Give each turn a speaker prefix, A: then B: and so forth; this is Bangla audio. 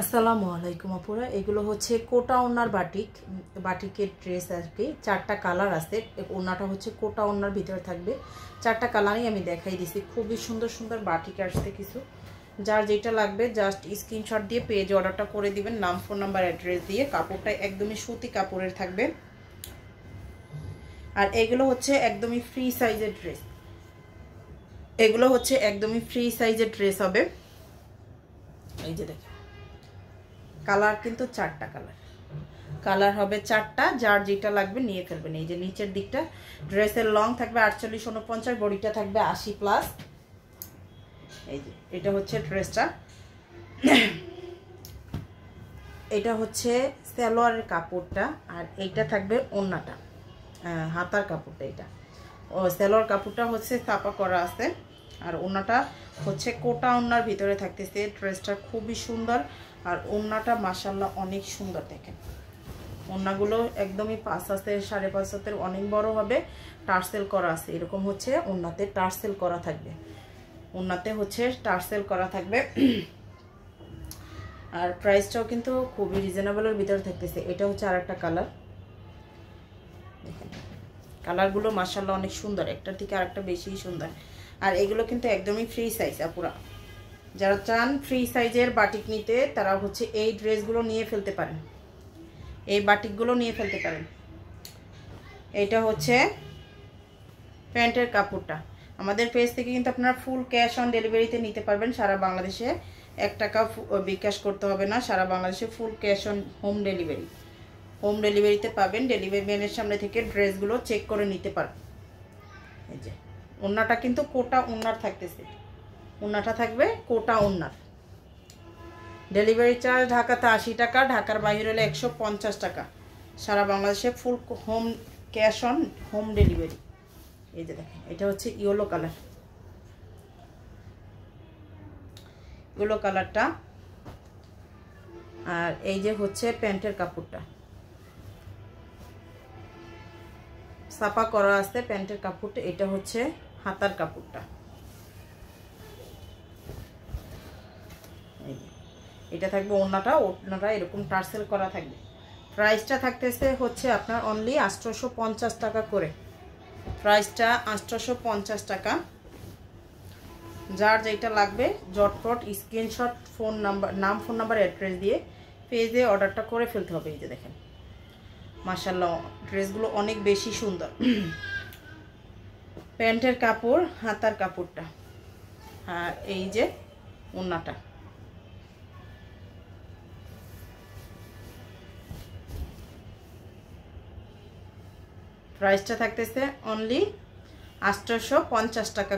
A: আসসালামু আলাইকুম আপুরা, এগুলো হচ্ছে কোটা ওনার বাটিকের ড্রেস আর কি। চারটা কালার আছে, ওনাটা হচ্ছে কোটা ওনার ভিতরে থাকবে। চারটা কালারই আমি দেখাই দিছি। খুবই সুন্দর সুন্দর বাটিক আসছে কিছু। যার যেটা লাগবে জাস্ট স্ক্রিনশট দিয়ে পেজে অর্ডারটা করে দিবেন, নাম ফোন নাম্বার অ্যাড্রেস দিয়ে। কাপড়টা একদমই সুতি কাপড়ের থাকবে। আর এগুলো হচ্ছে একদমই ফ্রি সাইজের ড্রেস, এগুলো হচ্ছে একদমই ফ্রি সাইজের ড্রেস হবে। এই যে দেখেন, কালার কিন্তু চারটা কালার হবে চারটা। যার যেটা লাগবে নিয়ে ফেলবেন। এই যে নিচের দিকটা ড্রেসের লং থাকবে 48-49, বডিটা থাকবে 80+। এই যে এটা হচ্ছে ড্রেসটা, এটা হচ্ছে সালোয়ারের কাপড়টা। আর এইটা থাকবে ওড়নাটা, হাতার কাপড়টা। এটা সালোয়ার কাপড়টা হচ্ছে ছাপা করা আছে, আর ওড়নাটা হচ্ছে কোটা ওড়নার ভিতরে থাকতেছে। ড্রেসটা খুবই সুন্দর, আর ওড়নাটা মাশাআল্লাহ অনেক সুন্দর। দেখেন ওড়নাগুলো একদমই 5 হাতের 5.5 হাতের অনেক বড় হবে, টার্সেল করা আছে। এরকম হচ্ছে ওড়নাতে টার্সেল করা থাকবে, ওড়নাতে হচ্ছে টার্সেল করা থাকবে। আর প্রাইসটাও কিন্তু খুবই রিজনেবলের ভিতরে থাকতেছে। এটা হচ্ছে আরেকটা কালার। দেখেন কালারগুলো মাশাআল্লাহ অনেক সুন্দর, একটার থেকে আরেকটা বেশি সুন্দর। আর এগুলো কিন্তু একদমই ফ্রি সাইজ আপুরা। যারা চান ফ্রি সাইজের বাটিক নিতে, তারা হচ্ছে এই ড্রেসগুলো নিয়ে ফেলতে পারেন, এই বাটিকগুলো নিয়ে ফেলতে পারেন। এটা হচ্ছে প্যান্টের কাপড়টা। আমাদের পেজ থেকে কিন্তু আপনারা ফুল ক্যাশ অন ডেলিভারিতে নিতে পারবেন। সারা বাংলাদেশে 1 টাকা বিকাশ করতে হবে না। সারা বাংলাদেশে ফুল ক্যাশ অন হোম ডেলিভারিতে পাবেন। ডেলিভারি ম্যানের সামনে থেকে ড্রেসগুলো চেক করে নিতে পারবেন। এই যে ওড়নাটা কিন্তু কোটা ওড়নার থাকতেছে, ওড়নাটা থাকবে কোটা ওড়নার। ডেলিভারি চার্জ ঢাকাতে 80 টাকা, ঢাকার বাইরে হলে 150 টাকা। সারা বাংলাদেশে full home cash on home delivery. এই যে দেখেন এটা হচ্ছে ইয়েলো কালার, ইয়েলো কালারটা। আর এই যে হচ্ছে প্যান্টের কাপড়টা, ছাপা করা আছে প্যান্টের কাপড়টা। এটা হচ্ছে হাতার কাপড়টা। এটা থাকবে ওড়নাটা এরকম টার্সেল করা থাকবে। প্রাইসটা থাকতেছে হচ্ছে আপনার অনলি 850 টাকা করে। প্রাইসটা 850 টাকা। যার যেটা লাগবে জটপট স্ক্রিনশট নাম ফোন নাম্বার অ্যাড্রেস দিয়ে পেজে অর্ডারটা করে ফেলতে হবে। এই যে দেখেন মাশাআল্লাহ ড্রেসগুলো অনেক বেশি সুন্দর। প্যান্টের কাপড়, হাতার কাপড়টা, আর এই যে ওড়নাটা। প্রাইসটা থাকতেছে অনলি 850 টাকা।